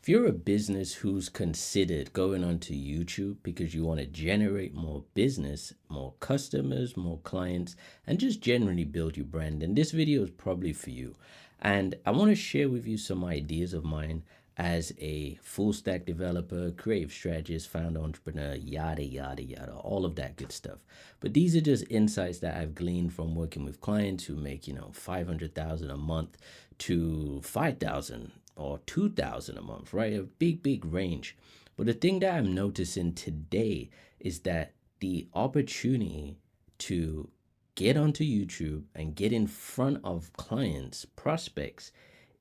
If you're a business who's considered going onto YouTube because you want to generate more business, more customers, more clients, and just generally build your brand, then this video is probably for you. And I want to share with you some ideas of mine as a full stack developer, creative strategist, founder, entrepreneur, yada, yada, yada, all of that good stuff. But these are just insights that I've gleaned from working with clients who make, 500,000 a month to 5,000 or 2,000 a month, right? A big, big range. But the thing that I'm noticing today is that the opportunity to get onto YouTube and get in front of clients, prospects,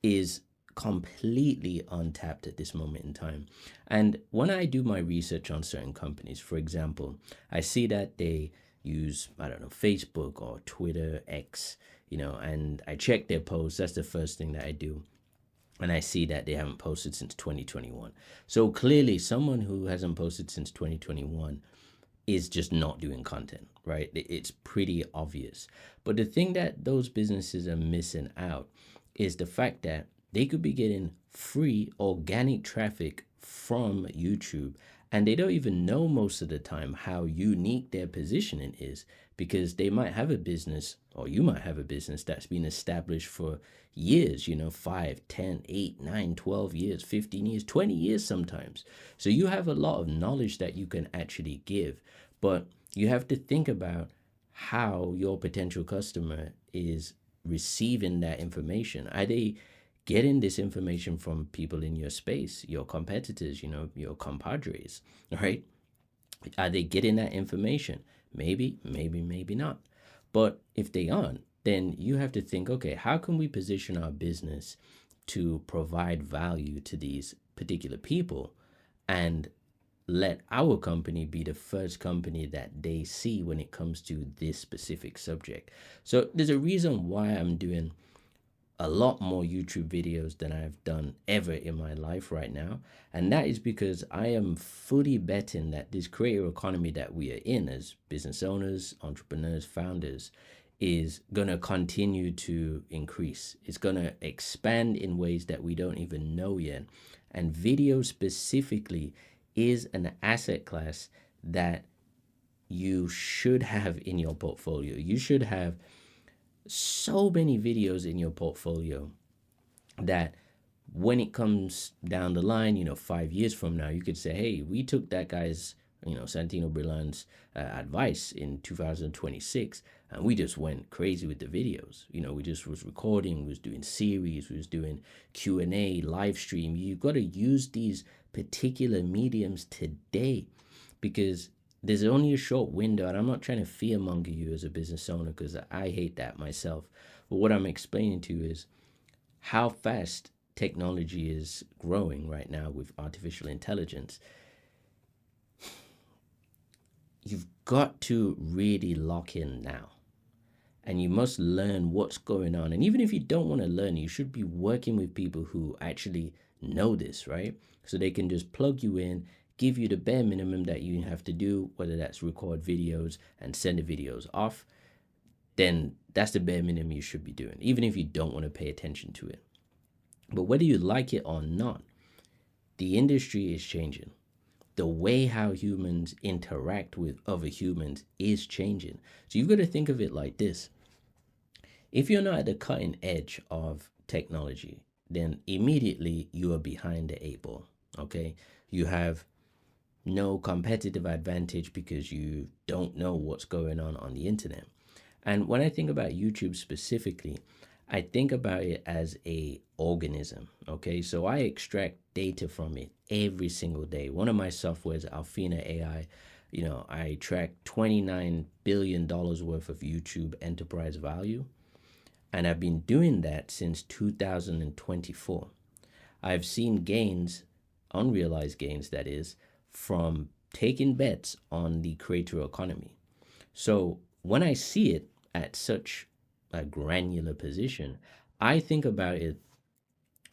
is completely untapped at this moment in time. And when I do my research on certain companies, for example, I see that they use, I don't know, Facebook or Twitter, X, and I check their posts. That's the first thing that I do. And I see that they haven't posted since 2021. So clearly, someone who hasn't posted since 2021 is just not doing content, right? It's pretty obvious. But the thing that those businesses are missing out is the fact that they could be getting free organic traffic from YouTube, and they don't even know most of the time how unique their positioning is, because they might have a business, or you might have a business that's been established for years, 5, 10, 8, 9, 12 years, 15 years, 20 years sometimes. So you have a lot of knowledge that you can actually give, but you have to think about how your potential customer is receiving that information. Are they getting this information from people in your space, your competitors, your compadres, right? Are they getting that information? Maybe, maybe, maybe not. But if they aren't, then you have to think, okay, how can we position our business to provide value to these particular people and let our company be the first company that they see when it comes to this specific subject? So there's a reason why I'm doing a lot more YouTube videos than I've done ever in my life right now. And that is because I am fully betting that this creator economy that we are in as business owners, entrepreneurs, founders, is going to continue to increase. It's going to expand in ways that we don't even know yet. And video specifically is an asset class that you should have in your portfolio. You should have so many videos in your portfolio that when it comes down the line, 5 years from now, you could say, hey, we took that guy's, Santino Brillan's advice in 2026, and we just went crazy with the videos. We just was recording, was doing series, was doing Q&A, live stream. You've got to use these particular mediums today, because there's only a short window, and I'm not trying to fearmonger you as a business owner, because I hate that myself. But what I'm explaining to you is how fast technology is growing right now with artificial intelligence. You've got to really lock in now, and you must learn what's going on. And even if you don't want to learn, you should be working with people who actually know this, right? So they can just plug you in, give you the bare minimum that you have to do, whether that's record videos and send the videos off. Then that's the bare minimum you should be doing, even if you don't want to pay attention to it. But whether you like it or not, the industry is changing. The way how humans interact with other humans is changing. So you've got to think of it like this. If you're not at the cutting edge of technology, then immediately you are behind the eight ball, okay? You have no competitive advantage because you don't know what's going on the internet. And when I think about YouTube specifically, I think about it as a organism, okay? So I extract data from it every single day. One of my softwares, Alfina AI, I track $29 billion worth of YouTube enterprise value. And I've been doing that since 2024. I've seen gains, unrealized gains that is, from taking bets on the creator economy. So when I see it at such a granular position, I think about it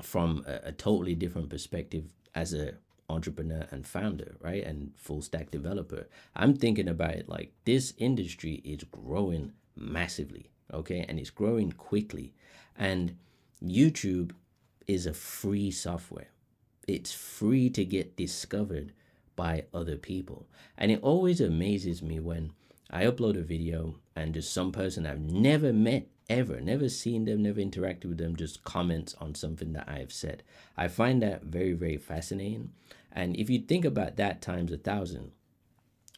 from a totally different perspective as a entrepreneur and founder, right? And full stack developer. I'm thinking about it like this industry is growing massively, okay? And it's growing quickly. And YouTube is a free software. it's free to get discovered by other people. And it always amazes me when I upload a video and just some person I've never met ever, never seen them, never interacted with them, just comments on something that I have said. I find that very, very fascinating. And if you think about that times 1,000,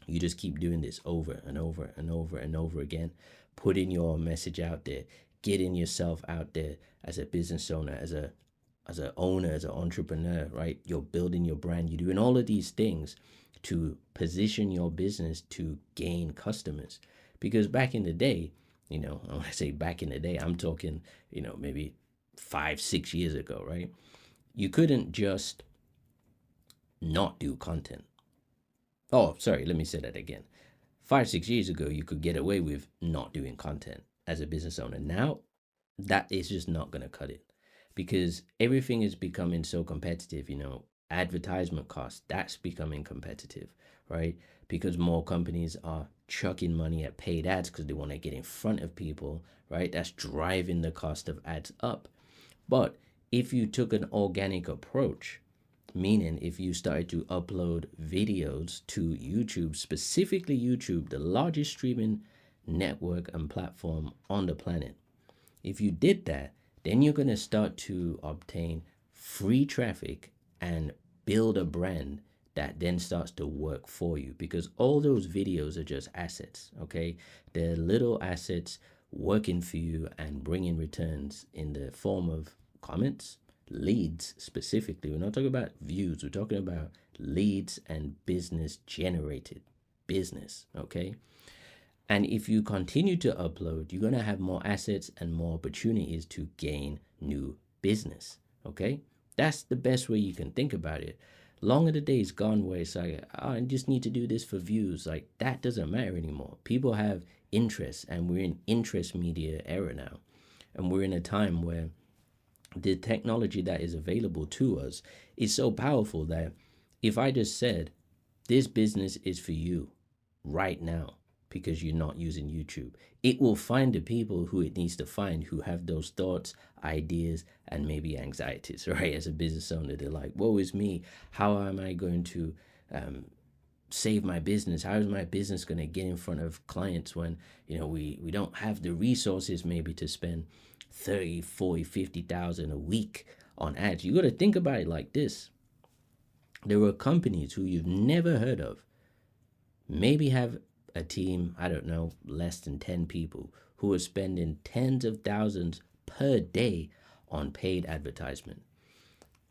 you just keep doing this over and over and over and over again, putting your message out there, getting yourself out there as a business owner, as an owner, as an entrepreneur, right? You're building your brand. You're doing all of these things to position your business to gain customers. Because back in the day, when I say back in the day, I'm talking, maybe 5, 6 years ago, right? You couldn't just not do content. Oh, sorry, let me say that again. 5, 6 years ago, you could get away with not doing content as a business owner. Now, that is just not going to cut it because everything is becoming so competitive. Advertisement costs, that's becoming competitive, right? Because more companies are chucking money at paid ads because they want to get in front of people, right? That's driving the cost of ads up. But if you took an organic approach, meaning if you started to upload videos to YouTube, specifically YouTube, the largest streaming network and platform on the planet, if you did that, then you're going to start to obtain free traffic and build a brand that then starts to work for you because all those videos are just assets, okay? They're little assets working for you and bringing returns in the form of comments, leads specifically. We're not talking about views, we're talking about leads and business generated business, okay? And if you continue to upload, you're going to have more assets and more opportunities to gain new business. Okay? That's the best way you can think about it. Long are the days gone where it's like, oh, I just need to do this for views. Like, that doesn't matter anymore. People have interest, and we're in interest media era now. And we're in a time where the technology that is available to us is so powerful that if I just said, this business is for you right now because you're not using YouTube, it will find the people who it needs to find who have those thoughts, ideas, and maybe anxieties, right? As a business owner, they're like, woe is me. How am I going to save my business? How is my business going to get in front of clients when, we don't have the resources maybe to spend 30, 40, 50,000 a week on ads? You got to think about it like this. There are companies who you've never heard of, maybe have a team, I don't know, less than 10 people who are spending tens of thousands per day on paid advertisement.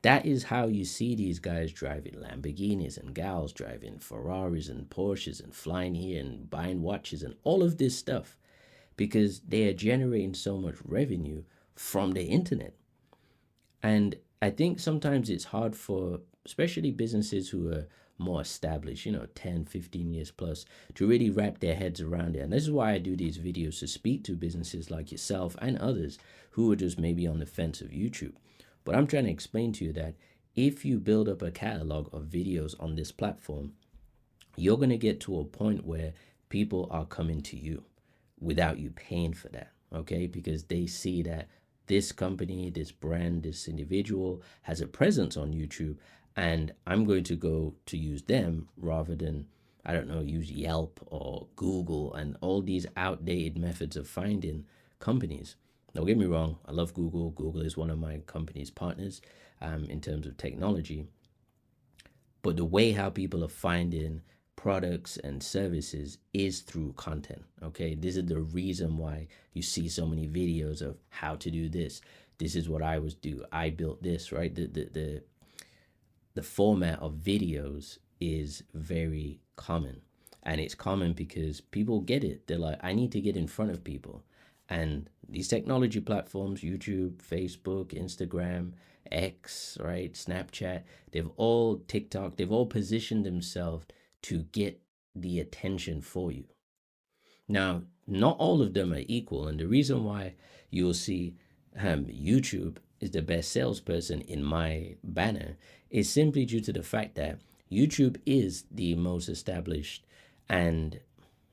That is how you see these guys driving Lamborghinis and gals driving Ferraris and Porsches and flying here and buying watches and all of this stuff because they are generating so much revenue from the internet. And I think sometimes it's hard for especially businesses who are more established, 10, 15 years plus, to really wrap their heads around it. And this is why I do these videos to speak to businesses like yourself and others who are just maybe on the fence of YouTube. But I'm trying to explain to you that if you build up a catalog of videos on this platform, you're going to get to a point where people are coming to you without you paying for that, okay? Because they see that this company, this brand, this individual has a presence on YouTube, and I'm going to go to use them rather than, I don't know, use Yelp or Google and all these outdated methods of finding companies. Don't get me wrong, I love Google. Google is one of my company's partners in terms of technology. But the way how people are finding products and services is through content. Okay, this is the reason why you see so many videos of how to do this. This is what I was do. I built this, right? The format of videos is very common, and it's common because people get it. They're like, I need to get in front of people. And these technology platforms, YouTube, Facebook, Instagram, X, right, Snapchat, TikTok, they've all positioned themselves to get the attention for you. Now, not all of them are equal, and the reason why you'll see YouTube is the best salesperson in my banner is simply due to the fact that YouTube is the most established and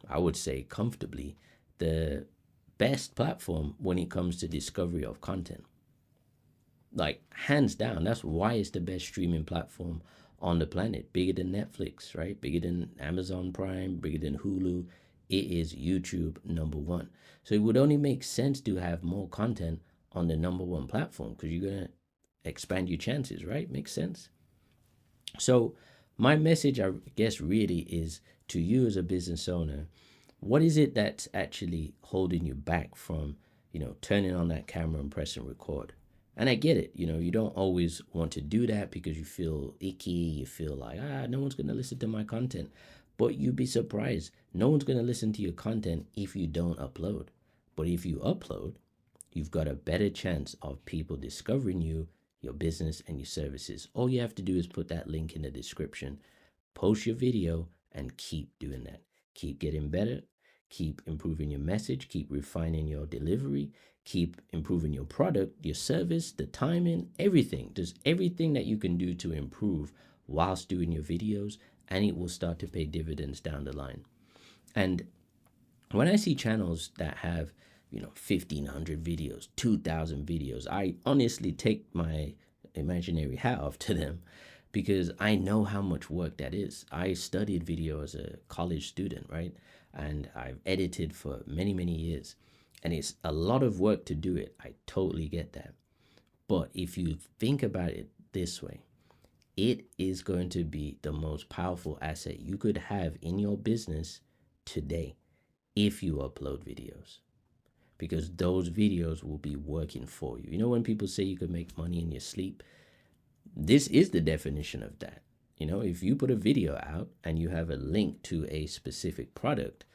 I would say comfortably the best platform when it comes to discovery of content. Like, hands down, that's why it's the best streaming platform on the planet. Bigger than Netflix, right? Bigger than Amazon Prime, bigger than Hulu. It is YouTube number one. So it would only make sense to have more content on the number one platform because you're going to expand your chances, right? Makes sense. So, my message, I guess, really is to you as a business owner, what is it that's actually holding you back from, turning on that camera and pressing record? And I get it, you don't always want to do that because you feel icky, you feel like, no one's going to listen to my content. But you'd be surprised, no one's going to listen to your content if you don't upload. But if you upload, you've got a better chance of people discovering you, your business, and your services. All you have to do is put that link in the description, post your video, and keep doing that. Keep getting better, keep improving your message, keep refining your delivery, keep improving your product, your service, the timing, everything. There's everything that you can do to improve whilst doing your videos, and it will start to pay dividends down the line. And when I see channels that have, 1,500 videos, 2,000 videos, I honestly take my imaginary hat off to them because I know how much work that is. I studied video as a college student, right? And I've edited for many, many years. And it's a lot of work to do it. I totally get that. But if you think about it this way, it is going to be the most powerful asset you could have in your business today if you upload videos, because those videos will be working for you. You know, when people say you could make money in your sleep, this is the definition of that. If you put a video out and you have a link to a specific product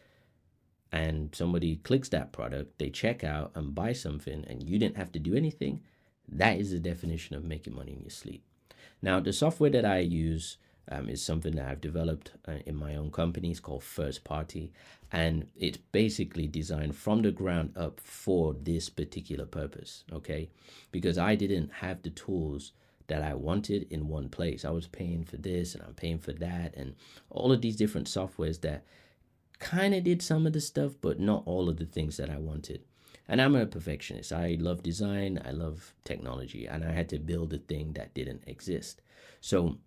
and somebody clicks that product, they check out and buy something and you didn't have to do anything, that is the definition of making money in your sleep. Now, the software that I use is something that I've developed in my own company. It's called First Party, and it's basically designed from the ground up for this particular purpose, okay? Because I didn't have the tools that I wanted in one place. I was paying for this and I'm paying for that and all of these different softwares that kind of did some of the stuff, but not all of the things that I wanted. And I'm a perfectionist. I love design, I love technology, and I had to build a thing that didn't exist. So,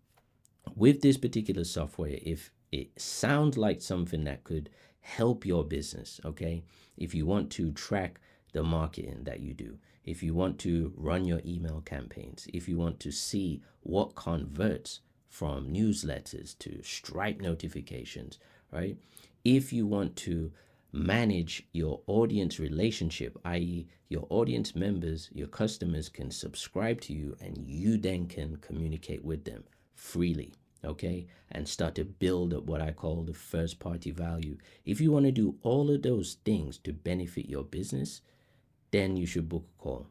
with this particular software, if it sounds like something that could help your business, okay, if you want to track the marketing that you do, if you want to run your email campaigns, if you want to see what converts from newsletters to Stripe notifications, right? If you want to manage your audience relationship, i.e., your audience members, your customers can subscribe to you and you then can communicate with them freely, okay? And start to build up what I call the first party value. If you want to do all of those things to benefit your business, then you should book a call.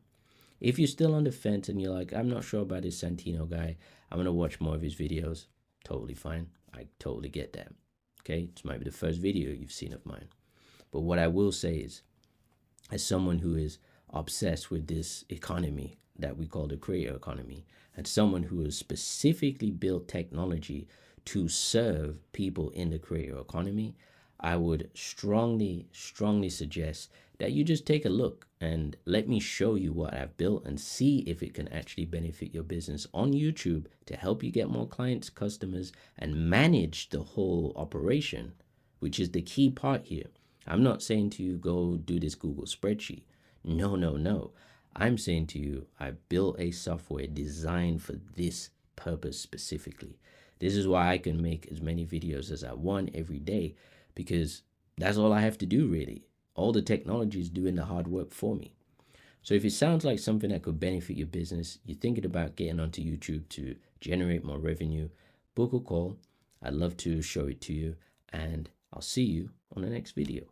If you're still on the fence and you're like, I'm not sure about this Santino guy, I'm going to watch more of his videos, totally fine. I totally get that. Okay, this might be the first video you've seen of mine. But what I will say is, as someone who is obsessed with this economy that we call the creator economy, and someone who has specifically built technology to serve people in the creator economy, I would strongly, strongly suggest that you just take a look and let me show you what I've built and see if it can actually benefit your business on YouTube to help you get more clients, customers, and manage the whole operation, which is the key part here. I'm not saying to you, go do this Google spreadsheet. No, no, no. I'm saying to you, I built a software designed for this purpose specifically. This is why I can make as many videos as I want every day, because that's all I have to do really. All the technology is doing the hard work for me. So if it sounds like something that could benefit your business, you're thinking about getting onto YouTube to generate more revenue, book a call. I'd love to show it to you, and I'll see you on the next video.